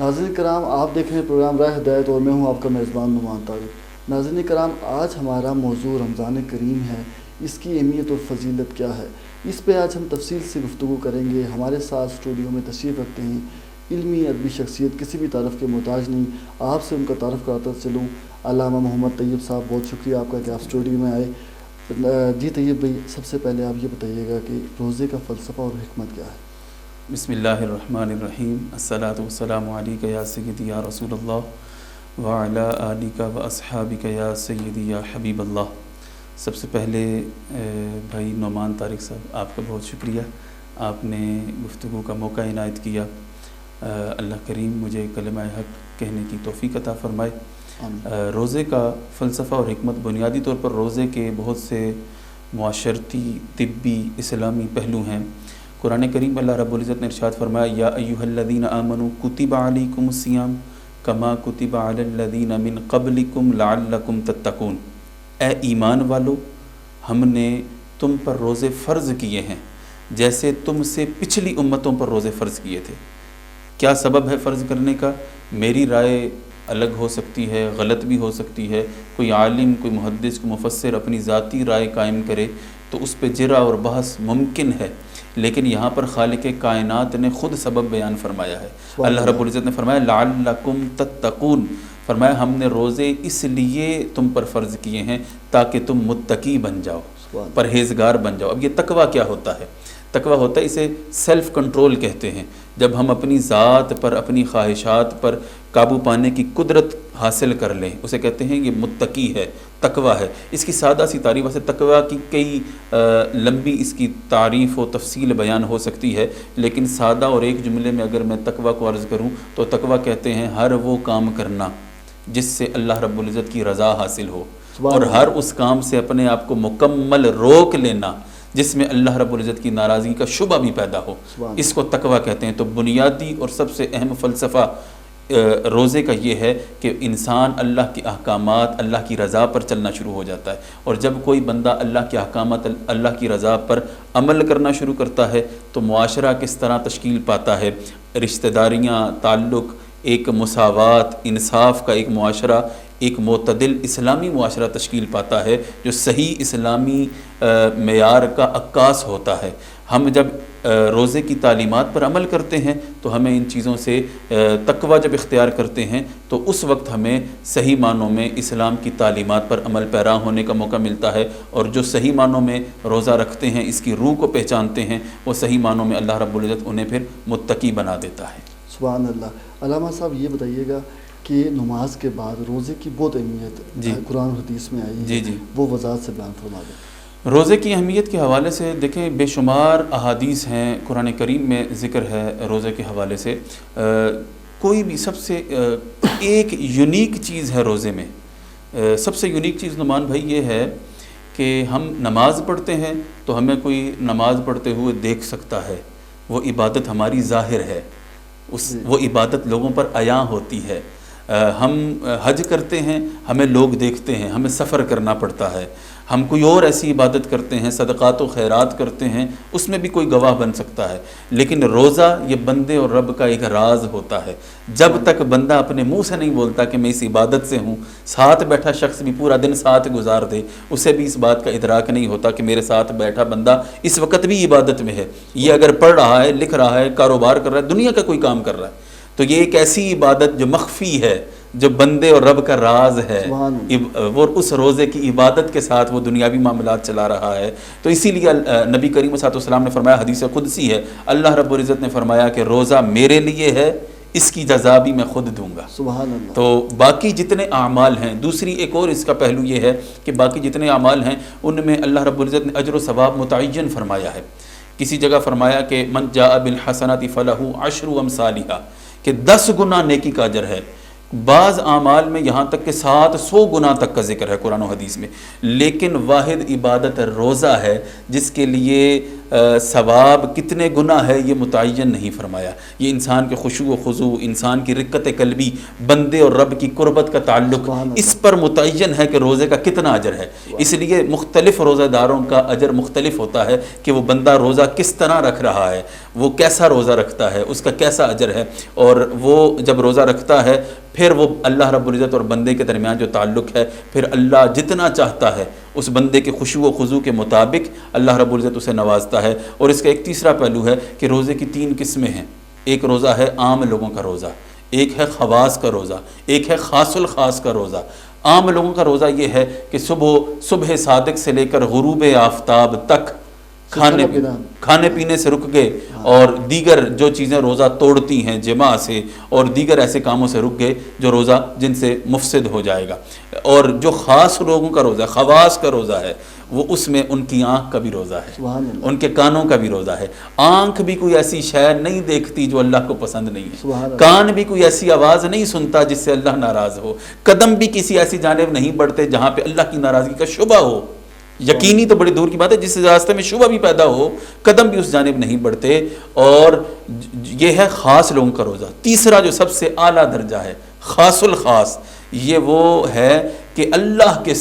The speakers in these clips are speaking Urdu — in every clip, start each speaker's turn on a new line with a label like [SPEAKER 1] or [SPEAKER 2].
[SPEAKER 1] ناظرین کرام، آپ دیکھ رہے ہیں پروگرام راہ ہدایت اور میں ہوں آپ کا میزبان نعمان طارق۔ ناظرین کرام، آج ہمارا موضوع رمضان کریم ہے، اس کی اہمیت اور فضیلت کیا ہے، اس پہ آج ہم تفصیل سے گفتگو کریں گے۔ ہمارے ساتھ اسٹوڈیو میں تشریف رکھتے ہیں علمی ادبی شخصیت، کسی بھی تعارف کے محتاج نہیں، آپ سے ان کا تعارف کراتا چلوں۔ علامہ محمد طیب صاحب، بہت شکریہ آپ کا کہ آپ اسٹوڈیو میں آئے۔ جی طیب بھائی، سب سے پہلے آپ یہ بتائیے گا کہ روزے کا فلسفہ اور حکمت کیا ہے؟
[SPEAKER 2] بسم اللہ الرحمن الرحیم، الصلاۃ والسلام علیک یا سیدی یا رسول اللہ وعلی آلک و اصحابک یا سیدی یا حبیب اللہ۔ سب سے پہلے بھائی نعمان طارق صاحب، آپ کا بہت شکریہ، آپ نے گفتگو کا موقع عنایت کیا۔ اللہ کریم مجھے کلمہ حق کہنے کی توفیق عطا فرمائے۔ روزے کا فلسفہ اور حکمت، بنیادی طور پر روزے کے بہت سے معاشرتی، طبی، اسلامی پہلو ہیں۔ قرآن کریم اللہ رب العزت نے ارشاد فرمایا، یا ایھا الذین آمنوا کتب علیکم الصیام کما کتب علی الذین من قبلکم لعلکم تتقون۔ اے ایمان والو، ہم نے تم پر روزے فرض کیے ہیں جیسے تم سے پچھلی امتوں پر روزے فرض کیے تھے۔ کیا سبب ہے فرض کرنے کا؟ میری رائے الگ ہو سکتی ہے، غلط بھی ہو سکتی ہے، کوئی عالم، کوئی محدث، کوئی مفسر اپنی ذاتی رائے قائم کرے تو اس پہ جرح اور بحث ممکن ہے، لیکن یہاں پر خالق کائنات نے خود سبب بیان فرمایا ہے۔ اللہ رب العزت نے فرمایا لعلکم تتقون، فرمایا ہم نے روزے اس لیے تم پر فرض کیے ہیں تاکہ تم متقی بن جاؤ، پرہیزگار بن جاؤ۔ اب یہ تقویٰ کیا ہوتا ہے؟ تقویٰ ہوتا ہے، اسے سیلف کنٹرول کہتے ہیں، جب ہم اپنی ذات پر، اپنی خواہشات پر قابو پانے کی قدرت حاصل کر لیں، اسے کہتے ہیں یہ متقی ہے، تقویٰ ہے۔ اس کی سادہ سی تعریف، ویسے تقویٰ کی کئی لمبی اس کی تعریف و تفصیل بیان ہو سکتی ہے، لیکن سادہ اور ایک جملے میں اگر میں تقویٰ کو عرض کروں تو تقویٰ کہتے ہیں ہر وہ کام کرنا جس سے اللہ رب العزت کی رضا حاصل ہو، اور ہر اس کام سے اپنے آپ کو مکمل روک لینا جس میں اللہ رب العزت کی ناراضگی کا شبہ بھی پیدا ہو، اس کو تقویٰ کہتے ہیں۔ تو بنیادی اور سب سے اہم فلسفہ روزے کا یہ ہے کہ انسان اللہ کے احکامات، اللہ کی رضا پر چلنا شروع ہو جاتا ہے، اور جب کوئی بندہ اللہ کے احکامات، اللہ کی رضا پر عمل کرنا شروع کرتا ہے تو معاشرہ کس طرح تشکیل پاتا ہے، رشتہ داریاں، تعلق، ایک مساوات، انصاف کا ایک معاشرہ، ایک معتدل اسلامی معاشرہ تشکیل پاتا ہے جو صحیح اسلامی معیار کا عکاس ہوتا ہے۔ ہم جب روزے کی تعلیمات پر عمل کرتے ہیں تو ہمیں ان چیزوں سے تقویٰ جب اختیار کرتے ہیں تو اس وقت ہمیں صحیح معنوں میں اسلام کی تعلیمات پر عمل پیرا ہونے کا موقع ملتا ہے، اور جو صحیح معنوں میں روزہ رکھتے ہیں، اس کی روح کو پہچانتے ہیں، وہ صحیح معنوں میں اللہ رب العزت انہیں پھر متقی بنا دیتا ہے۔
[SPEAKER 1] سبحان اللہ۔ علامہ صاحب یہ بتائیے گا کہ نماز کے بعد روزے کی بہت اہمیت قرآن و حدیث میں آئی ہے، وہ وضاحت سے بیان فرما دیں۔
[SPEAKER 2] روزے کی اہمیت کے حوالے سے دیکھیں، بے شمار احادیث ہیں، قرآن کریم میں ذکر ہے روزے کے حوالے سے۔ کوئی بھی سب سے ایک یونیک چیز ہے روزے میں، سب سے یونیک چیز نعمان بھائی یہ ہے کہ ہم نماز پڑھتے ہیں تو ہمیں کوئی نماز پڑھتے ہوئے دیکھ سکتا ہے، وہ عبادت ہماری ظاہر ہے، وہ عبادت لوگوں پر عیاں ہوتی ہے۔ ہم حج کرتے ہیں، ہمیں لوگ دیکھتے ہیں، ہمیں سفر کرنا پڑتا ہے۔ ہم کوئی اور ایسی عبادت کرتے ہیں، صدقات و خیرات کرتے ہیں، اس میں بھی کوئی گواہ بن سکتا ہے، لیکن روزہ یہ بندے اور رب کا ایک راز ہوتا ہے۔ جب تک بندہ اپنے منہ سے نہیں بولتا کہ میں اس عبادت سے ہوں، ساتھ بیٹھا شخص بھی پورا دن ساتھ گزار دے، اسے بھی اس بات کا ادراک نہیں ہوتا کہ میرے ساتھ بیٹھا بندہ اس وقت بھی عبادت میں ہے۔ یہ اگر پڑھ رہا ہے، لکھ رہا ہے، کاروبار کر رہا ہے، دنیا کا کوئی کام کر رہا ہے، تو یہ ایک ایسی عبادت جو مخفی ہے، جو بندے اور رب کا راز ہے، وہ اس روزے کی عبادت کے ساتھ وہ دنیاوی معاملات چلا رہا ہے۔ تو اسی لیے نبی کریم صلی اللہ علیہ وسلم نے فرمایا، حدیث قدسی ہے، اللہ رب العزت نے فرمایا کہ روزہ میرے لیے ہے، اس کی جزا بھی میں خود دوں گا۔
[SPEAKER 1] سبحان اللہ۔
[SPEAKER 2] تو باقی جتنے اعمال ہیں، دوسری ایک اور اس کا پہلو یہ ہے کہ باقی جتنے اعمال ہیں ان میں اللہ رب العزت نے اجر و ثواب متعین فرمایا ہے۔ کسی جگہ فرمایا کہ من جاء بالحسنۃ فلہ عشر امثالھا، کہ 10 گنا نیکی کا اجر ہے۔ بعض اعمال میں یہاں تک کہ 700 گنا تک کا ذکر ہے قرآن و حدیث میں، لیکن واحد عبادت روزہ ہے جس کے لیے ثواب کتنے گنا ہے یہ متعین نہیں فرمایا. یہ انسان کے خشوع و خضوع، انسان کی رقت قلبی، بندے اور رب کی قربت کا تعلق، اس پر متعین ہے کہ روزے کا کتنا اجر ہے. اس لیے مختلف روزہ داروں کا اجر مختلف ہوتا ہے کہ وہ بندہ روزہ کس طرح رکھ رہا ہے، وہ کیسا روزہ رکھتا ہے، اس کا کیسا اجر ہے. اور وہ جب روزہ رکھتا ہے پھر وہ اللہ رب العزت اور بندے کے درمیان جو تعلق ہے، پھر اللہ جتنا چاہتا ہے اس بندے کے خشوع و خضوع کے مطابق اللہ رب العزت اسے نوازتا ہے. اور اس کا ایک تیسرا پہلو ہے کہ روزے کی 3 قسمیں ہیں. ایک روزہ ہے عام لوگوں کا روزہ، ایک ہے خواص کا روزہ، ایک ہے خاص الخاص کا روزہ. عام لوگوں کا روزہ یہ ہے کہ صبح صادق سے لے کر غروب آفتاب تک کھانے پینے سے رک گئے، اور دیگر جو چیزیں روزہ توڑتی ہیں جماع سے اور دیگر ایسے کاموں سے رک گئے جو روزہ جن سے مفسد ہو جائے گا. اور جو خاص لوگوں کا روزہ، خواص کا روزہ ہے، وہ اس میں ان کی آنکھ کا بھی روزہ ہے، ان کے کانوں کا بھی روزہ ہے. آنکھ بھی کوئی ایسی شے نہیں دیکھتی جو اللہ کو پسند نہیں ہے، کان بھی کوئی ایسی آواز نہیں سنتا جس سے اللہ ناراض ہو، قدم بھی کسی ایسی جانب نہیں بڑھتے جہاں پہ اللہ کی ناراضگی کا شبہ ہو. یقینی تو بڑی دور کی بات ہے، جس راستے میں شبہ بھی پیدا ہو قدم بھی اس جانب نہیں بڑھتے. اور یہ ہے خاص لوگوں کا روزہ. تیسرا جو سب سے اعلیٰ درجہ ہے خاص الخاص، یہ وہ ہے کہ اللہ کے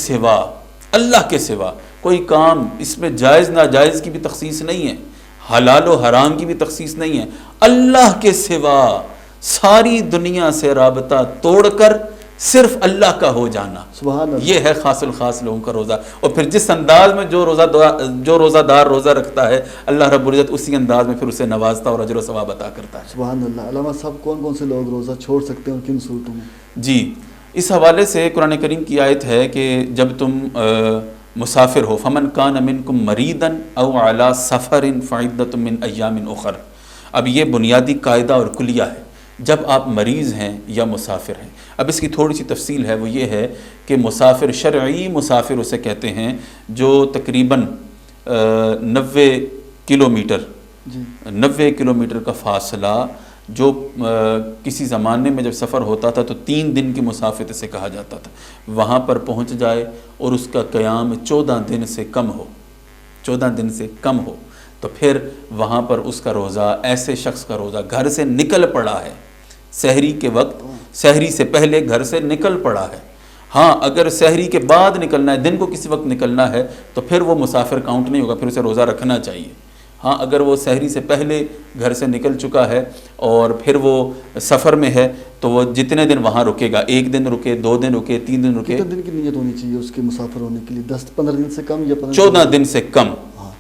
[SPEAKER 2] سوا کوئی کام، اس میں جائز ناجائز کی بھی تخصیص نہیں ہے، حلال و حرام کی بھی تخصیص نہیں ہے. اللہ کے سوا ساری دنیا سے رابطہ توڑ کر صرف اللہ کا ہو جانا، سبحان اللہ، یہ ہے خاص الخاص لوگوں کا روزہ. اور پھر جس انداز میں جو روزہ دار روزہ رکھتا ہے، اللہ رب العزت اسی انداز میں پھر اسے نوازتا اور اجر و ثواب عطا کرتا ہے.
[SPEAKER 1] سبحان اللہ. علامہ صاحب، کون کون سے لوگ روزہ چھوڑ سکتے ہیں اور کن صورتوں میں؟
[SPEAKER 2] جی، اس حوالے سے قرآن کریم کی آیت ہے کہ جب تم مسافر ہو، فمن کان منکم مریضا او علی سفر فعدۃ من ایام اخر. اب یہ بنیادی قاعدہ اور کلیہ ہے جب آپ مریض ہیں یا مسافر ہیں. اب اس کی تھوڑی سی تفصیل ہے، وہ یہ ہے کہ مسافر، شرعی مسافر اسے کہتے ہیں جو تقریباً 90 کلومیٹر کا فاصلہ، جو کسی زمانے میں جب سفر ہوتا تھا تو 3 دن کی مسافت سے کہا جاتا تھا، وہاں پر پہنچ جائے اور اس کا قیام 14 دن سے کم ہو تو پھر وہاں پر اس کا روزہ، ایسے شخص کا روزہ گھر سے نکل پڑا ہے، سحری کے وقت، سحری سے پہلے گھر سے نکل پڑا ہے. ہاں اگر سحری کے بعد نکلنا ہے، دن کو کسی وقت نکلنا ہے، تو پھر وہ مسافر کاؤنٹ نہیں ہوگا، پھر اسے روزہ رکھنا چاہیے. ہاں اگر وہ سحری سے پہلے گھر سے نکل چکا ہے اور پھر وہ سفر میں ہے تو وہ جتنے دن وہاں رکے گا، 1 دن رکے، 2 دن رکے، 3 دن رکے.
[SPEAKER 1] کتنے دن کی نیت ہونی چاہیے اس کے مسافر ہونے کے لیے؟ 10-15 دن سے کم یا
[SPEAKER 2] 14 دن سے کم.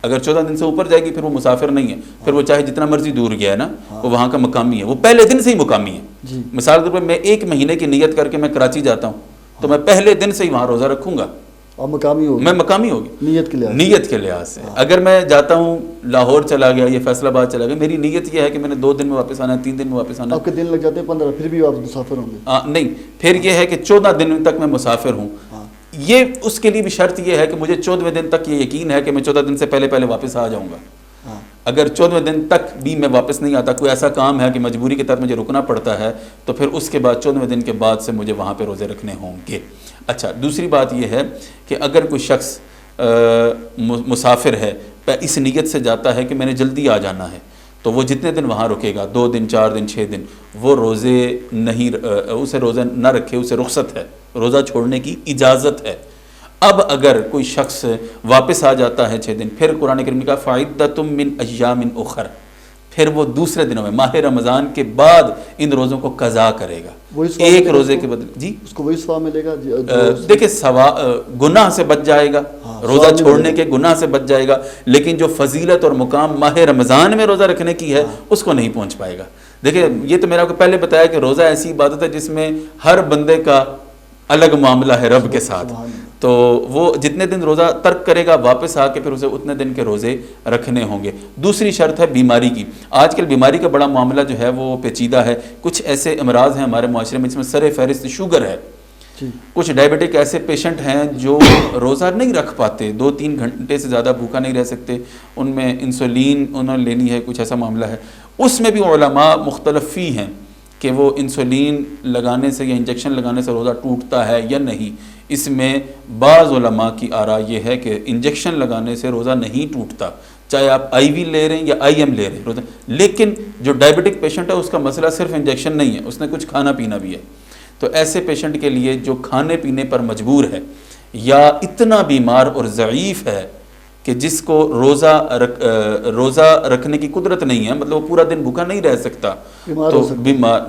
[SPEAKER 2] اگر 14 دن سے اوپر جائے گی پھر وہ مسافر نہیں ہے، پھر وہ چاہے جتنا مرضی دور گیا ہے نا، وہ وہاں کا مقامی ہے، وہ پہلے دن سے ہی مقامی ہے. مثال کے طور پر میں 1 مہینے کی نیت کر کے میں کراچی جاتا ہوں تو میں پہلے دن سے ہی وہاں روزہ رکھوں گا،
[SPEAKER 1] اور مقامی ہوگی،
[SPEAKER 2] میں مقامی ہوگی نیت کے لحاظ سے. اگر میں جاتا ہوں لاہور چلا گیا یا فیصل آباد چلا گیا، میری نیت یہ ہے کہ میں نے 2 دن میں واپس آنا ہے، 3 دن میں واپس آنا ہے.
[SPEAKER 1] آپ کے دن لگ جاتے ہیں 15، پھر بھی آپ مسافر ہوں گے؟
[SPEAKER 2] نہیں، پھر یہ ہے کہ 14 دن تک میں مسافر ہوں. یہ اس کے لیے بھی شرط یہ ہے کہ مجھے 14ویں دن تک یہ یقین ہے کہ میں 14 دن سے پہلے واپس آ جاؤں گا. اگر 14ویں دن تک بھی میں واپس نہیں آتا، کوئی ایسا کام ہے کہ مجبوری کے تحت مجھے رکنا پڑتا ہے، تو پھر اس کے بعد 14ویں دن کے بعد سے مجھے وہاں پہ روزے رکھنے ہوں گے. اچھا، دوسری بات یہ ہے کہ اگر کوئی شخص مسافر ہے، اس نیت سے جاتا ہے کہ میں نے جلدی آ جانا ہے، تو وہ جتنے دن وہاں رکے گا، 2 دن، 4 دن، 6 دن، وہ روزے اسے روزے نہ رکھے، اسے رخصت ہے، روزہ چھوڑنے کی اجازت ہے. اب اگر کوئی شخص واپس آ جاتا ہے 6 دن، پھر قرآن کریم نے کہا فَعِدَّةٌ مِّنْ أَيَّامٍ أُخَرَ، پھر وہ دوسرے دنوں میں ماہ رمضان کے بعد ان روزوں کو قضا کرے گا. ایک روزے کے بدلے جی
[SPEAKER 1] اس کو وہی ثواب ملے گا.
[SPEAKER 2] دیکھیں گناہ سے بچ جائے گا، روزہ چھوڑنے کے گناہ سے بچ جائے گا، لیکن جو فضیلت اور مقام ماہ رمضان میں روزہ رکھنے کی ہے اس کو نہیں پہنچ پائے گا. دیکھیں، یہ تو میں نے آپ کو پہلے بتایا کہ روزہ ایسی عبادت ہے جس میں ہر بندے کا الگ معاملہ ہے رب کے ساتھ. تو وہ جتنے دن روزہ ترک کرے گا، واپس آ کے پھر اسے اتنے دن کے روزے رکھنے ہوں گے. دوسری شرط ہے بیماری کی. آج کل بیماری کا بڑا معاملہ جو ہے وہ پیچیدہ ہے. کچھ ایسے امراض ہیں ہمارے معاشرے میں جس میں سر فہرست شوگر ہے. کچھ ڈائبٹک ایسے پیشنٹ ہیں جو روزہ نہیں رکھ پاتے، 2-3 گھنٹے سے زیادہ بھوکا نہیں رہ سکتے، ان میں انسولین انہوں نے لینی ہے، کچھ ایسا معاملہ ہے. اس میں بھی علماء مختلف فی ہیں کہ وہ انسولین لگانے سے یا انجیکشن لگانے سے روزہ ٹوٹتا ہے یا نہیں. اس میں بعض علماء کی آراء یہ ہے کہ انجیکشن لگانے سے روزہ نہیں ٹوٹتا، چاہے آپ آئی وی لے رہے ہیں یا آئی ایم لے رہے ہیں روزانہ. لیکن جو ڈائبٹک پیشنٹ ہے اس کا مسئلہ صرف انجیکشن نہیں ہے, اس نے کچھ کھانا پینا بھی ہے. تو ایسے پیشنٹ کے لیے جو کھانے پینے پر مجبور ہے یا اتنا بیمار اور ضعیف ہے کہ جس کو روزہ رکھنے کی قدرت نہیں ہے, مطلب وہ پورا دن بھوکا نہیں رہ سکتا, تو بیمار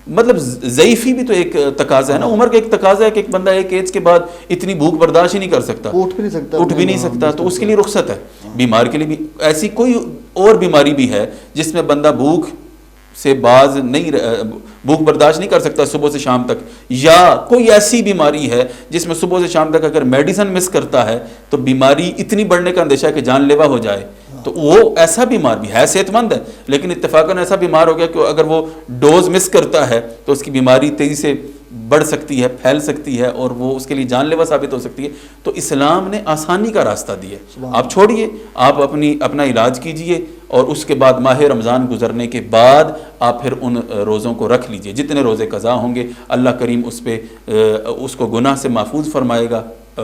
[SPEAKER 2] مطلب ضعیفی بھی تو ایک تقاضا ہے نا, عمر کا ایک تقاضا ہے کہ ایک بندہ ایک ایج کے بعد اتنی بھوک برداشت ہی نہیں کر سکتا, اٹھ بھی نہیں سکتا, تو اس کے لیے رخصت ہے. بیمار کے لیے بھی ایسی کوئی اور بیماری بھی ہے جس میں بندہ بھوک سے بھوک برداشت نہیں کر سکتا صبح سے شام تک, یا کوئی ایسی بیماری ہے جس میں صبح سے شام تک اگر میڈیسن مس کرتا ہے تو بیماری اتنی بڑھنے کا اندیشہ ہے کہ جان لیوا ہو جائے. تو وہ ایسا بیمار بھی ہے, صحت مند ہے لیکن اتفاقاً ایسا بیمار ہو گیا کہ اگر وہ ڈوز مس کرتا ہے تو اس کی بیماری تیزی سے بڑھ سکتی ہے, پھیل سکتی ہے, اور وہ اس کے لیے جان لیوا ثابت ہو سکتی ہے. تو اسلام نے آسانی کا راستہ دیا, آپ چھوڑیے, آپ اپنا علاج کیجئے, اور اس کے بعد ماہ رمضان گزرنے کے بعد آپ پھر ان روزوں کو رکھ لیجئے. جتنے روزے قضا ہوں گے اللہ کریم اس کو گناہ سے محفوظ فرمائے گا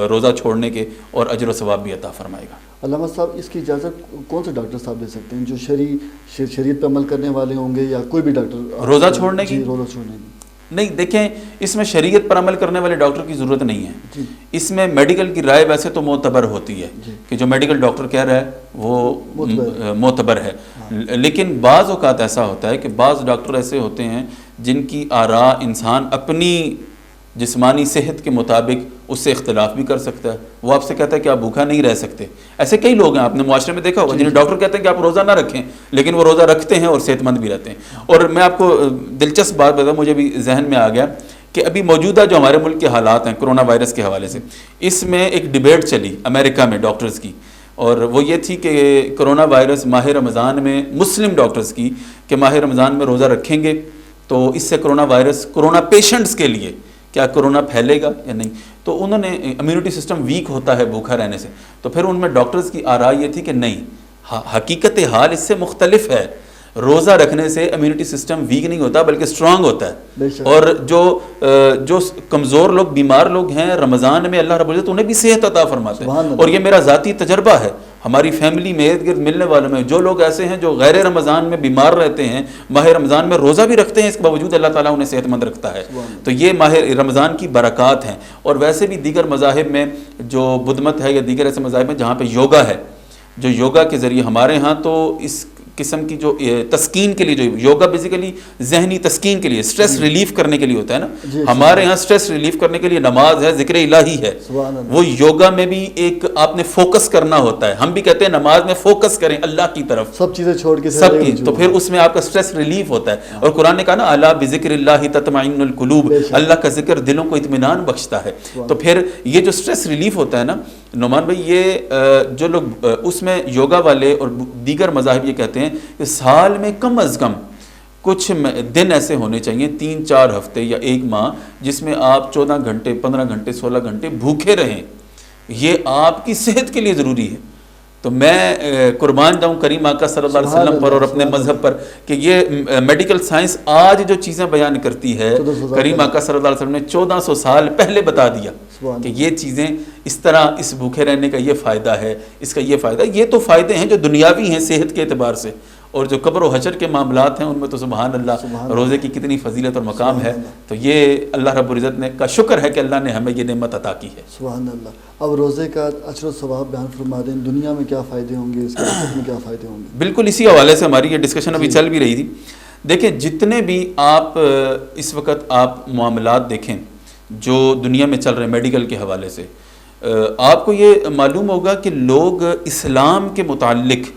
[SPEAKER 2] روزہ چھوڑنے کے, اور اجر و ثواب بھی عطا فرمائے گا.
[SPEAKER 1] علامہ صاحب, اس کی اجازت کون سے ڈاکٹر صاحب دے سکتے ہیں, جو شریعت پہ عمل کرنے والے ہوں گے یا کوئی بھی ڈاکٹر
[SPEAKER 2] روزہ چھوڑنے کی؟
[SPEAKER 1] روزہ چھوڑنے کی
[SPEAKER 2] نہیں, دیکھیں اس میں شریعت پر عمل کرنے والے ڈاکٹر کی ضرورت نہیں ہے. اس میں میڈیکل کی رائے ویسے تو معتبر ہوتی ہے کہ جو میڈیکل ڈاکٹر کہہ رہا ہے وہ معتبر ہے, لیکن بعض اوقات ایسا ہوتا ہے کہ بعض ڈاکٹر ایسے ہوتے ہیں جن کی آراء انسان اپنی جسمانی صحت کے مطابق اس سے اختلاف بھی کر سکتا ہے. وہ آپ سے کہتا ہے کہ آپ بھوکا نہیں رہ سکتے. ایسے کئی لوگ ہیں, آپ نے معاشرے میں دیکھا ہوگا جنہیں ڈاکٹر کہتے ہیں کہ آپ روزہ نہ رکھیں, لیکن وہ روزہ رکھتے ہیں اور صحت مند بھی رہتے ہیں. اور میں آپ کو دلچسپ بات بتاؤں, مجھے بھی ذہن میں آ گیا کہ ابھی موجودہ جو ہمارے ملک کے حالات ہیں کرونا وائرس کے حوالے سے, اس میں ایک ڈیبیٹ چلی امریکہ میں ڈاکٹرز کی, اور وہ یہ تھی کہ کرونا وائرس ماہ رمضان میں مسلم ڈاکٹرز کی کہ ماہ رمضان میں روزہ رکھیں گے تو اس سے کرونا پیشنٹس کے لیے کیا کرونا پھیلے گا یا نہیں. تو انہوں نے امیونٹی سسٹم ویک ہوتا ہے بھوکا رہنے سے, تو پھر ان میں ڈاکٹرز کی آراء یہ تھی کہ نہیں, حقیقت حال اس سے مختلف ہے. روزہ رکھنے سے امیونٹی سسٹم ویک نہیں ہوتا بلکہ اسٹرانگ ہوتا ہے, اور جو کمزور لوگ, بیمار لوگ ہیں رمضان میں اللہ رب العزت انہیں بھی صحت عطا فرماتے ہیں. اور یہ میرا ذاتی تجربہ ہے, ہماری فیملی میں ارد گرد ملنے والوں میں جو لوگ ایسے ہیں جو غیر رمضان میں بیمار رہتے ہیں, ماہ رمضان میں روزہ بھی رکھتے ہیں, اس کے باوجود اللہ تعالیٰ انہیں صحت مند رکھتا ہے. تو یہ ماہ رمضان کی برکات ہیں. اور ویسے بھی دیگر مذاہب میں جو بدھ مت ہے یا دیگر ایسے مذاہب میں جہاں پہ یوگا ہے, جو یوگا کے ذریعے ہمارے ہاں تو اس قسم کی جو تسکین کے لیے, جو یوگا بیسیکلی ذہنی تسکین کے لیے, سٹریس ریلیف کرنے کے لیے ہوتا ہے نا, ہمارے ہاں سٹریس ریلیف کرنے کے لیے نماز ہے, ذکر الہی ہے. وہ یوگا میں بھی ایک آپ نے فوکس کرنا ہوتا ہے. ہم بھی کہتے ہیں نماز میں فوکس کریں اللہ کی طرف,
[SPEAKER 1] سب چیزیں چھوڑ کے,
[SPEAKER 2] سب کی, تو پھر اس میں آپ کا سٹریس ریلیف ہوتا ہے. اور قرآن نے کہا نا الا بذکر اللہ تطمئن القلوب, اللہ کا ذکر دلوں کو اطمینان بخشتا ہے. تو پھر یہ جو سٹریس ریلیف ہوتا ہے نا نعمان بھائی, یہ جو لوگ اس میں یوگا والے اور دیگر مذاہب یہ کہتے ہیں کہ سال میں کم از کم کچھ دن ایسے ہونے چاہیے, 3-4 ہفتے یا 1 ماہ, جس میں آپ 14 گھنٹے 15 گھنٹے 16 گھنٹے بھوکے رہیں. یہ آپ کی صحت کے لیے ضروری ہے. تو میں قربان جاؤں کریم آقا صلی اللہ علیہ وسلم پر اور اپنے مذہب پر کہ یہ میڈیکل سائنس آج جو چیزیں بیان کرتی ہے, کریم آقا صلی اللہ علیہ وسلم نے 1400 سال پہلے بتا دیا کہ یہ چیزیں اس طرح, اس بھوکے رہنے کا یہ فائدہ ہے, اس کا یہ فائدہ. یہ تو فائدے ہیں جو دنیاوی ہیں صحت کے اعتبار سے, اور جو قبر و حشر کے معاملات ہیں ان میں تو سبحان اللہ روزے کی کتنی فضیلت اور مقام ہے. تو یہ اللہ رب العزت نے کا شکر ہے کہ اللہ نے ہمیں یہ نعمت عطا کی ہے.
[SPEAKER 1] سبحان اللہ. اب روزے کا اجر و ثواب بیان فرما دیں, دنیا میں کیا فائدے ہوں گے, اس کے میں کیا فائدے ہوں گے؟
[SPEAKER 2] بالکل اسی حوالے سے ہماری یہ ڈسکشن ابھی چل بھی رہی تھی. دیکھیں جتنے بھی آپ اس وقت آپ معاملات دیکھیں جو دنیا میں چل رہے ہیں میڈیکل کے حوالے سے, آپ کو یہ معلوم ہوگا کہ لوگ اسلام کے متعلق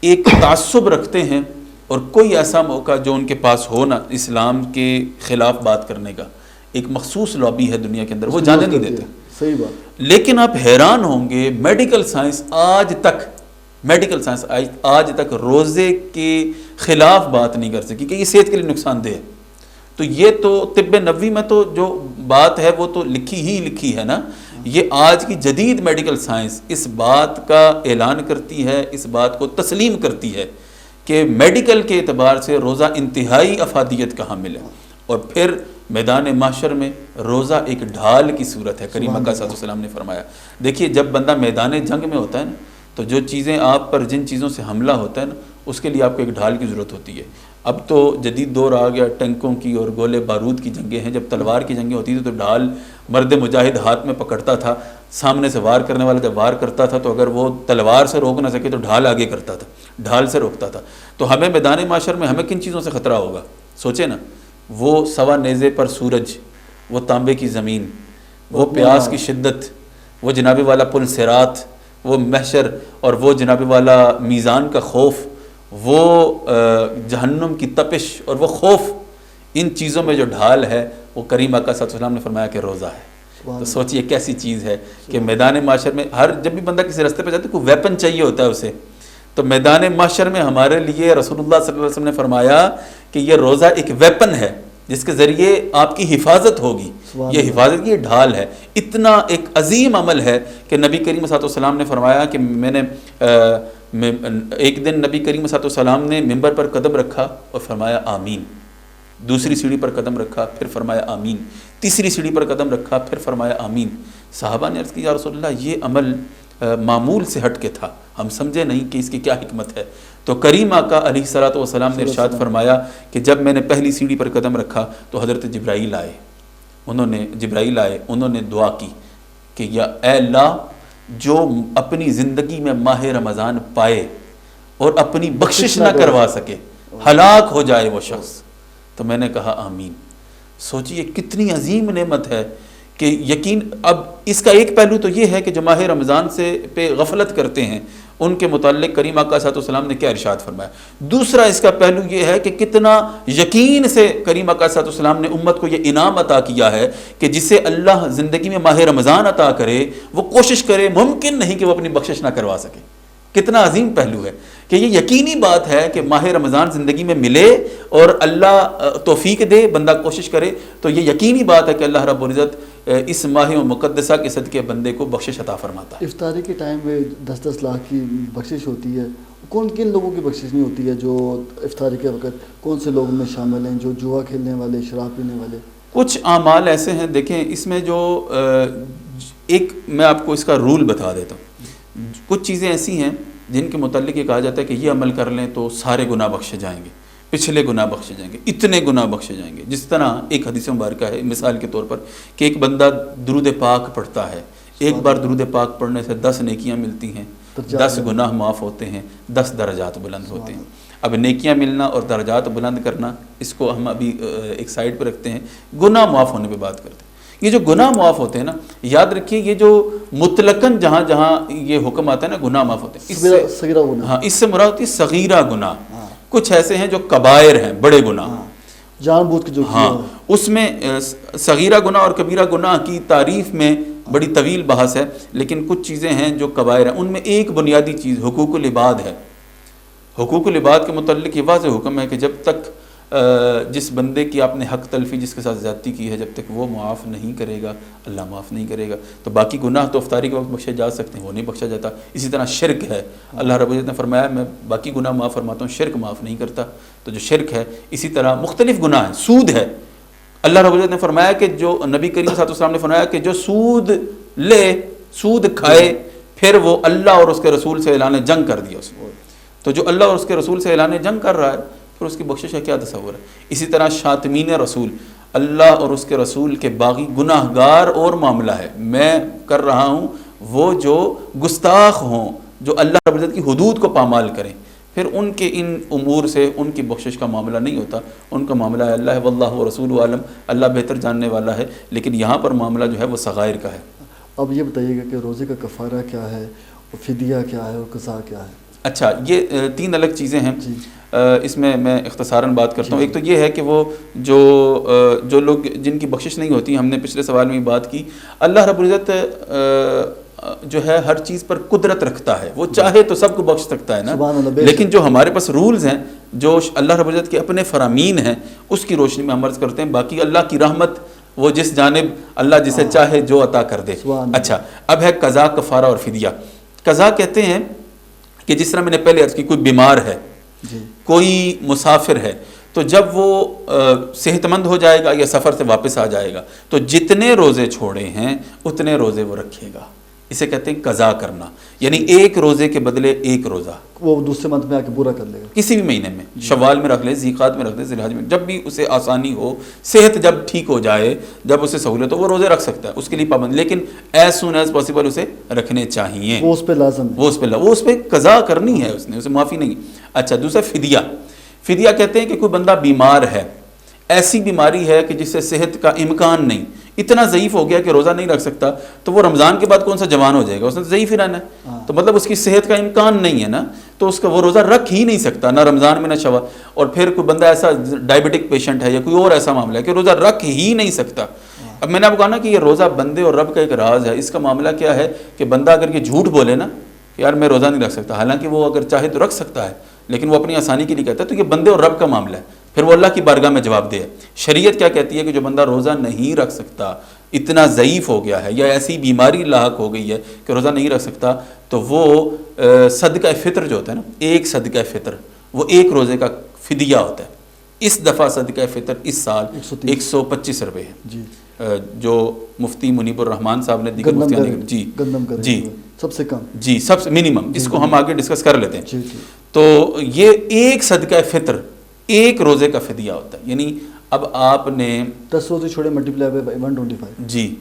[SPEAKER 2] ایک تعصب رکھتے ہیں, اور کوئی ایسا موقع جو ان کے پاس ہو نا اسلام کے خلاف بات کرنے کا, ایک مخصوص لابی ہے دنیا کے اندر, وہ جانے نہیں دیتے.
[SPEAKER 1] صحیح بات.
[SPEAKER 2] لیکن آپ حیران ہوں گے میڈیکل سائنس آج تک روزے کے خلاف بات نہیں کر سکی کہ یہ صحت کے لیے نقصان دہ ہے. تو یہ تو طب نبوی میں تو جو بات ہے وہ تو لکھی ہے نا. یہ آج کی جدید میڈیکل سائنس اس بات کا اعلان کرتی ہے, اس بات کو تسلیم کرتی ہے کہ میڈیکل کے اعتبار سے روزہ انتہائی افادیت کا حامل ہے. اور پھر میدان محشر میں روزہ ایک ڈھال کی صورت ہے. کریم آقا صلی اللہ علیہ وسلم نے فرمایا, دیکھیے جب بندہ میدان جنگ میں ہوتا ہے نا تو جو چیزیں آپ پر جن چیزوں سے حملہ ہوتا ہے نا اس کے لیے آپ کو ایک ڈھال کی ضرورت ہوتی ہے. اب تو جدید دور آ گیا ٹینکوں کی اور گولے بارود کی جنگیں ہیں. جب تلوار کی جنگیں ہوتی تھیں تو ڈھال مرد مجاہد ہاتھ میں پکڑتا تھا, سامنے سے وار کرنے والا جب وار کرتا تھا تو اگر وہ تلوار سے روک نہ سکے تو ڈھال آگے کرتا تھا, ڈھال سے روکتا تھا. تو ہمیں میدان معاشر میں ہمیں کن چیزوں سے خطرہ ہوگا؟ سوچیں نا, وہ سوا نیزے پر سورج, وہ تانبے کی زمین, وہ پیاس کی شدت, وہ جناب والا پل صراط, وہ محشر اور وہ جناب والا میزان کا خوف, وہ جہنم کی تپش اور وہ خوف, ان چیزوں میں جو ڈھال ہے وہ کریم آقا صلی اللہ علیہ وسلم نے فرمایا کہ روزہ ہے. تو سوچئے کیسی چیز ہے کہ میدان معاشر میں جب بھی بندہ کسی راستے پہ جاتا ہے کوئی ویپن چاہیے ہوتا ہے اسے, تو میدان معاشر میں ہمارے لیے رسول اللہ صلی اللہ علیہ وسلم نے فرمایا کہ یہ روزہ ایک ویپن ہے جس کے ذریعے آپ کی حفاظت ہوگی. یہ حفاظت کی ڈھال ہے. اتنا ایک عظیم عمل ہے کہ نبی کریم صلی اللہ علیہ وسلم نے فرمایا کہ میں نے ایک دن نبی کریم صلی اللہ علیہ وسلم نے ممبر پر قدم رکھا اور فرمایا آمین, دوسری سیڑھی پر قدم رکھا پھر فرمایا آمین, تیسری سیڑھی پر قدم رکھا پھر فرمایا آمین. صحابہ نے عرض کی یا رسول اللہ یہ عمل معمول سے ہٹ کے تھا, ہم سمجھے نہیں کہ اس کی کیا حکمت ہے. تو کریم آقا علیہ الصلوۃ والسلام نے ارشاد فرمایا کہ جب میں نے پہلی سیڑھی پر قدم رکھا تو حضرت جبرائیل آئے, انہوں نے دعا کی کہ یا اے اللہ جو اپنی زندگی میں ماہ رمضان پائے اور اپنی بخشش نہ کروا سکے ہلاک ہو جائے وہ شخص. تو میں نے کہا آمین. سوچئے کتنی عظیم نعمت ہے کہ یقین. اب اس کا ایک پہلو تو یہ ہے کہ جو ماہ رمضان سے پہ غفلت کرتے ہیں ان کے متعلق کریم آقا صلی اللہ علیہ وسلم نے کیا ارشاد فرمایا. دوسرا اس کا پہلو یہ ہے کہ کتنا یقین سے کریم آقا صلی اللہ علیہ وسلم نے امت کو یہ انعام عطا کیا ہے کہ جسے اللہ زندگی میں ماہ رمضان عطا کرے وہ کوشش کرے, ممکن نہیں کہ وہ اپنی بخشش نہ کروا سکے. کتنا عظیم پہلو ہے کہ یہ یقینی بات ہے کہ ماہ رمضان زندگی میں ملے اور اللہ توفیق دے, بندہ کوشش کرے, تو یہ یقینی بات ہے کہ اللہ رب العزت اس ماہ مقدسہ کے صدقے بندے کو بخشش عطا فرماتا ہے.
[SPEAKER 1] افطاری کے ٹائم میں 10-10 لاکھ کی بخشش ہوتی ہے. کن لوگوں کی بخشش نہیں ہوتی ہے جو افطاری کے وقت کون سے لوگوں میں شامل ہیں؟ جو جوا کھیلنے والے, شراب پینے والے.
[SPEAKER 2] کچھ اعمال ایسے ہیں, دیکھیں اس میں جو ایک میں آپ کو اس کا رول بتا دیتا ہوں. کچھ چیزیں ایسی ہیں جن کے متعلق یہ کہا جاتا ہے کہ یہ عمل کر لیں تو سارے گناہ بخشے جائیں گے, پچھلے گناہ بخشے جائیں گے, اتنے گناہ بخشے جائیں گے. جس طرح ایک حدیث مبارکہ ہے مثال کے طور پر کہ ایک بندہ درود پاک پڑھتا ہے, ایک بار درود پاک پڑھنے سے 10 نیکیاں ملتی ہیں, 10 گناہ معاف ہوتے ہیں, 10 درجات بلند ہوتے ہیں. اب نیکیاں ملنا اور درجات بلند کرنا اس کو ہم ابھی ایک سائڈ پہ رکھتے ہیں, گناہ معاف ہونے پہ بات کرتے ہیں. یہ جو گناہ معاف ہوتے ہیں نا, یاد رکھیے یہ جو مطلقاً جہاں جہاں یہ حکم آتا ہے نا گناہ معاف ہوتے ہیں,
[SPEAKER 1] صغیرہ گناہ,
[SPEAKER 2] ہاں اس سے مراد ہوتی ہے صغیرہ گناہ. کچھ ایسے ہیں جو کبائر ہیں, بڑے گناہ,
[SPEAKER 1] جان بوجھ کے جو
[SPEAKER 2] ہاں اس میں صغیرہ گناہ اور کبیرہ گناہ کی تعریف میں بڑی طویل بحث ہے, لیکن کچھ چیزیں ہیں جو کبائر ہیں. ان میں ایک بنیادی چیز حقوق العباد ہے. حقوق العباد کے متعلق یہ واضح حکم ہے کہ جب تک جس بندے کی آپ نے حق تلفی جس کے ساتھ زیادتی کی ہے جب تک وہ معاف نہیں کرے گا اللہ معاف نہیں کرے گا. تو باقی گناہ تو افطاری کے وقت بخشے جا سکتے ہیں, وہ نہیں بخشا جاتا. اسی طرح شرک ہے, اللہ رب العزت نے فرمایا میں باقی گناہ معاف فرماتا ہوں, شرک معاف نہیں کرتا. تو جو شرک ہے, اسی طرح مختلف گناہ ہیں. سود ہے, اللہ رب العزت نے فرمایا کہ جو نبی کریم صلی اللہ علیہ وسلم نے فرمایا کہ جو سود لے, سود کھائے, پھر وہ اللہ اور اس کے رسول سے اعلان جنگ کر دیا اس نے. تو جو اللہ اور اس کے رسول سے اعلان جنگ کر رہا ہے پھر اس کی بخشش کا کیا تصور ہے. اسی طرح شاتمین رسول, اللہ اور اس کے رسول کے باغی گناہ گار اور معاملہ ہے. میں کر رہا ہوں وہ جو گستاخ ہوں, جو اللہ رب العزت کی حدود کو پامال کریں, پھر ان کے ان امور سے ان کی بخشش کا معاملہ نہیں ہوتا. ان کا معاملہ ہے اللہ واللہ ورسولہ عالم, اللہ بہتر جاننے والا ہے. لیکن یہاں پر معاملہ جو ہے وہ صغائر کا ہے.
[SPEAKER 1] اب یہ بتائیے گا کہ روزے کا کفارہ کیا ہے, اور فدیہ کیا ہے, اور قضا کیا ہے؟
[SPEAKER 2] اچھا, یہ 3 الگ چیزیں ہیں. اس میں اختصاراً بات کرتا ہوں. ایک تو یہ ہے کہ وہ جو لوگ جن کی بخشش نہیں ہوتی, ہم نے پچھلے سوال میں بات کی, اللہ رب العزت جو ہے ہر چیز پر قدرت رکھتا ہے, وہ چاہے تو سب کو بخش سکتا ہے نا. لیکن جو ہمارے پاس رولز ہیں, جو اللہ رب العزت کے اپنے فرامین ہیں, اس کی روشنی میں ہم عرض کرتے ہیں. باقی اللہ کی رحمت وہ جس جانب اللہ جسے چاہے جو عطا کر دے. اچھا, اب ہے قضا, کفارہ اور فدیہ. قضا کہتے ہیں کہ جس طرح میں نے پہلے عرض کی, کوئی بیمار ہے, کوئی مسافر ہے, تو جب وہ صحت مند ہو جائے گا یا سفر سے واپس آ جائے گا تو جتنے روزے چھوڑے ہیں اتنے روزے وہ رکھے گا. اسے کہتے ہیں قضا کرنا، یعنی ایک روزے کے بدلے ایک روزہ
[SPEAKER 1] وہ دوسرے منتھ میں آ کے پورا کر لے گا،
[SPEAKER 2] کسی بھی مہینے میں، شوال میں رکھ لے، ذیقعد میں رکھ لے، ذی الحج میں، جب بھی اسے آسانی ہو، صحت جب ٹھیک ہو جائے، جب اسے سہولت ہو، وہ روزے رکھ سکتا ہے، اس کے لیے پابند، لیکن ایز سون ایز پاسبل اسے رکھنے چاہیے،
[SPEAKER 1] وہ اس پہ لازم ہے،
[SPEAKER 2] وہ اس پہ قضا کرنی ہے، اس نے اسے معافی نہیں۔ اچھا دوسرا فدیہ، فدیہ کہتے ہیں کہ کوئی بندہ بیمار ہے، ایسی بیماری ہے کہ جس سے صحت کا امکان نہیں، اتنا ضعیف ہو گیا کہ روزہ نہیں رکھ سکتا، تو وہ رمضان کے بعد کون سا جوان ہو جائے گا، اس نے ضعیف ہی رہنا ہے، تو مطلب اس کی صحت کا امکان نہیں ہے نا، تو اس کا وہ روزہ رکھ ہی نہیں سکتا، نہ رمضان میں نہ شوال۔ اور پھر کوئی بندہ ایسا ڈائبٹک پیشنٹ ہے یا کوئی اور ایسا معاملہ ہے کہ روزہ رکھ ہی نہیں سکتا۔ اب میں نے آپ کو کہا نا کہ یہ روزہ بندے اور رب کا ایک راز ہے، اس کا معاملہ کیا ہے کہ بندہ اگر یہ جھوٹ بولے نا کہ یار میں روزہ نہیں رکھ سکتا، حالانکہ وہ اگر چاہے تو رکھ سکتا ہے، لیکن وہ اپنی آسانی کے لیے کہتا ہے، تو یہ بندے اور رب کا معاملہ ہے، پھر وہ اللہ کی بارگاہ میں جواب دے ہے۔ شریعت کیا کہتی ہے کہ جو بندہ روزہ نہیں رکھ سکتا، اتنا ضعیف ہو گیا ہے یا ایسی بیماری لاحق ہو گئی ہے کہ روزہ نہیں رکھ سکتا، تو وہ صدقہ فطر جو ہوتا ہے نا، ایک صدقہ فطر وہ ایک روزے کا فدیہ ہوتا ہے۔ اس دفعہ صدقہ فطر اس سال 125 روپے ہے،
[SPEAKER 1] جی
[SPEAKER 2] جو مفتی منیب الرحمان صاحب نے دیگر مفتیان نے، جی
[SPEAKER 1] گندم کا
[SPEAKER 2] جی
[SPEAKER 1] سب سے کم،
[SPEAKER 2] جی سب سے منیمم، اس کو ہم آگے ڈسکس کر لیتے ہیں۔
[SPEAKER 1] جی جی
[SPEAKER 2] تو یہ ایک صدقہ فطر ایک روزے کا فدیہ ہوتا ہے، یعنی اب آپ نے
[SPEAKER 1] 10 روزے چھوڑے ملٹیپلائی بائی 125،
[SPEAKER 2] جی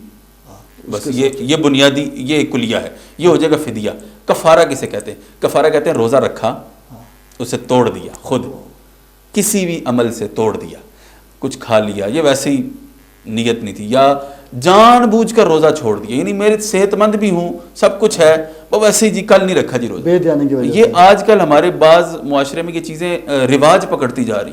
[SPEAKER 2] بس یہ بنیادی یہ کلیہ ہے، یہ ہو جائے گا فدیہ۔ کفارہ کسے کہتے ہیں؟ کفارہ کہتے ہیں روزہ رکھا، اسے توڑ دیا، خود کسی بھی عمل سے توڑ دیا، کچھ کھا لیا، یہ ویسے ہی نیت نہیں تھی، یا جان بوجھ کر روزہ چھوڑ دیا، یعنی میرے صحت مند بھی ہوں، سب کچھ ہے، وہ ویسے ہی جی کل نہیں رکھا جی روزہ۔
[SPEAKER 1] بے دھیانی کی وجہ سے
[SPEAKER 2] یہ آج کل ہمارے بعض معاشرے میں یہ چیزیں رواج پکڑتی جا رہی،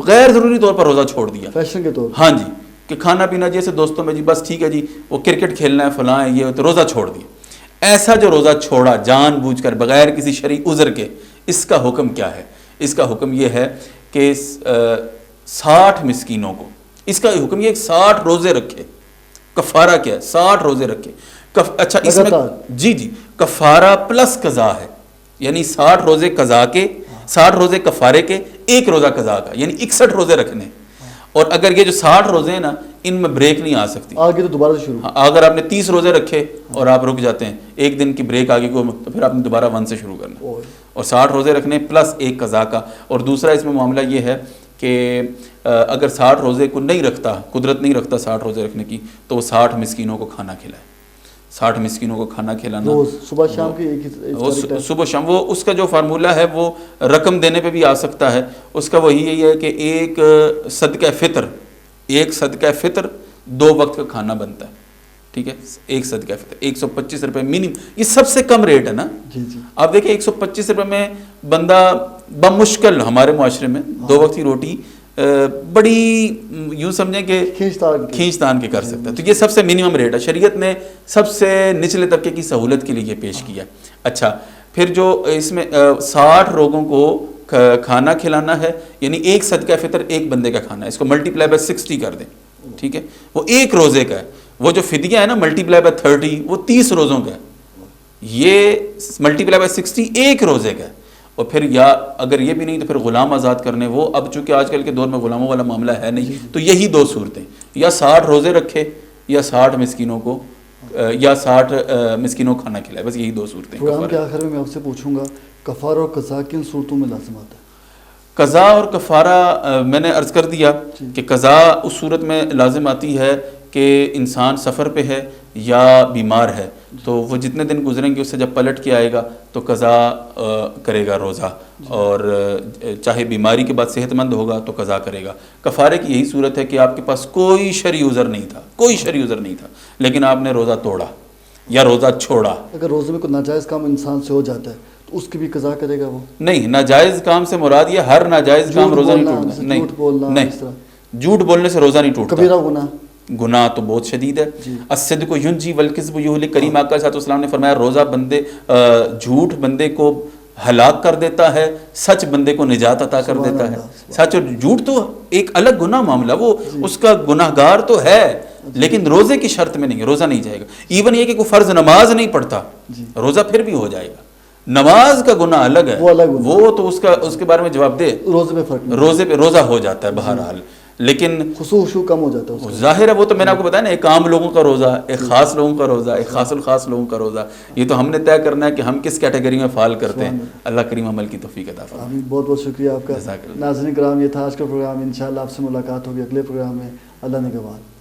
[SPEAKER 2] غیر ضروری طور پر روزہ چھوڑ دیا،
[SPEAKER 1] فیشن کے طور،
[SPEAKER 2] ہاں جی، کہ کھانا پینا جیسے دوستوں میں جی بس ٹھیک ہے جی، وہ کرکٹ کھیلنا ہے فلاں ہے، یہ تو روزہ چھوڑ دیا۔ ایسا جو روزہ چھوڑا جان بوجھ کر بغیر کسی شرعی عذر کے، اس کا حکم کیا ہے؟ اس کا حکم یہ ہے کہ 60 مسکینوں کو، اس کا حکم یہ 60 روزے رکھے۔ کفارہ کیا ہے؟ 60 روزے رکھے۔ اچھا اس میں جی جی کفارہ پلس قضا ہے، یعنی 60 روزے قضا کے، 60 روزے کفارے کے، ایک روزہ قضا کا، یعنی 61 روزے رکھنے۔ اور اگر یہ جو 60 روزے ہیں نا، ان میں بریک نہیں آ سکتی،
[SPEAKER 1] آگے تو دوبارہ سے شروع۔
[SPEAKER 2] اگر آپ نے 30 روزے رکھے اور آپ رک جاتے ہیں، ایک دن کی بریک آگے کو، تو پھر آپ نے دوبارہ 1 سے شروع کرنا، اور 60 روزے رکھنے پلس ایک قضا کا۔ اور دوسرا اس میں معاملہ یہ ہے کہ اگر 60 روزے کو نہیں رکھتا، قدرت نہیں رکھتا 60 روزے رکھنے کی، تو وہ 60 مسکینوں کو کھانا کھلائے۔ 60 مسکینوں کو کھانا کھلانا
[SPEAKER 1] صبح شام کی
[SPEAKER 2] صبح شام، وہ اس کا جو فارمولہ ہے وہ رقم دینے پہ بھی آ سکتا ہے، اس کا وہی یہی ہے کہ ایک صدقہ فطر، ایک صدقہ فطر 2 وقت کا کھانا بنتا ہے، ٹھیک ہے، ایک صدقہ فطر 125 روپے منیمم، یہ سب سے کم ریٹ ہے نا۔
[SPEAKER 1] جی جی
[SPEAKER 2] آپ دیکھیں 125 روپے میں بندہ بمشکل ہمارے معاشرے میں 2 وقت کی روٹی بڑی یوں سمجھیں کہ کھینچ تان کے کر سکتا ہے، تو یہ سب سے منیمم ریٹ ہے، شریعت نے سب سے نچلے طبقے کی سہولت کے لیے یہ پیش کیا۔ اچھا پھر جو اس میں 60 لوگوں کو کھانا کھلانا ہے، یعنی ایک صدقہ فطر ایک بندے کا کھانا ہے، اس کو ملٹیپلائی بائی 60 کر دیں، ٹھیک ہے، وہ ایک روزے کا ہے۔ وہ جو فدیہ ہے نا ملٹیپلائی بائی 30، وہ 30 روزوں کا ہے، یہ ملٹیپلائی بائی 60 ایک روزے کا ہے۔ اور پھر یا اگر یہ بھی نہیں تو پھر غلام آزاد کرنے، وہ اب چونکہ آج کل کے دور میں غلاموں والا معاملہ ہے نہیں، تو یہی 2 صورتیں، یا 60 روزے رکھے یا 60 مسکینوں کو یا 60 مسکینوں کو کھانا کھلائے، بس یہی 2 صورتیں۔
[SPEAKER 1] پروگرام کے آخر میں آپ سے پوچھوں گا کفارہ اور قضا کن صورتوں میں لازم آتا ہے؟
[SPEAKER 2] قضا اور کفارہ میں نے عرض کر دیا کہ قضا اس صورت میں لازم آتی ہے کہ انسان سفر پہ ہے یا بیمار ہے، تو وہ جتنے دن گزریں گے اس سے جب پلٹ کے آئے گا تو قضا کرے گا روزہ، اور چاہے بیماری کے بعد صحت مند ہوگا تو قضا کرے گا۔ کفارے کی یہی صورت ہے کہ آپ کے پاس کوئی شرعی عذر نہیں تھا، کوئی شرعی عذر نہیں تھا، لیکن آپ نے روزہ توڑا یا روزہ چھوڑا۔
[SPEAKER 1] اگر روزے میں کوئی ناجائز کام انسان سے ہو جاتا ہے تو اس کی بھی قضا کرے گا وہ؟
[SPEAKER 2] نہیں، ناجائز کام سے مراد یہ ہر ناجائز کام روزہ نہیں ٹوٹتا، نہیں، جھوٹ بولنے سے روزہ نہیں ٹوٹتا۔
[SPEAKER 1] کبیرہ گناہ،
[SPEAKER 2] گناہ تو بہت شدید ہے۔ الصدق ینجی والکذب یہلک، کریم آقا صلی اللہ علیہ وسلم نے فرمایا روزہ جھوٹ بندے کو ہلاک کر دیتا ہے، سچ بندے کو نجات عطا کر دیتا ہے۔ سچ اور جھوٹ تو ایک الگ گناہ معاملہ، وہ اس کا گناہ گار تو ہے، لیکن روزے کی شرط میں نہیں، روزہ نہیں جائے گا۔ ایون یہ کہ کوئی فرض نماز نہیں پڑھتا، روزہ پھر بھی ہو جائے گا۔ نماز کا گناہ الگ ہے، وہ تو اس کے بارے میں جواب دہ،
[SPEAKER 1] روزے پہ فرق نہیں،
[SPEAKER 2] روزے پہ روزہ ہو جاتا ہے بہرحال۔ لیکن
[SPEAKER 1] خشوع کم ہو جاتا ہے اس کا۔
[SPEAKER 2] ظاہر ہے وہ تو میں نے آپ کو بتایا نا، ایک عام لوگوں کا روزہ، ایک خاص لوگوں کا روزہ، ایک خاص الخاص لوگوں کا روزہ، یہ تو ہم نے طے کرنا ہے کہ ہم کس کیٹیگری میں فعال کرتے ہیں۔ اللہ کریم عمل کی توفیق عطا فرمائے۔
[SPEAKER 1] آمین، بہت بہت شکریہ آپ کا۔
[SPEAKER 2] جزاک اللہ۔
[SPEAKER 1] ناظرین کرام، یہ تھا آج کا پروگرام، انشاءاللہ آپ سے ملاقات ہوگی اگلے پروگرام میں۔ اللہ نگہبان۔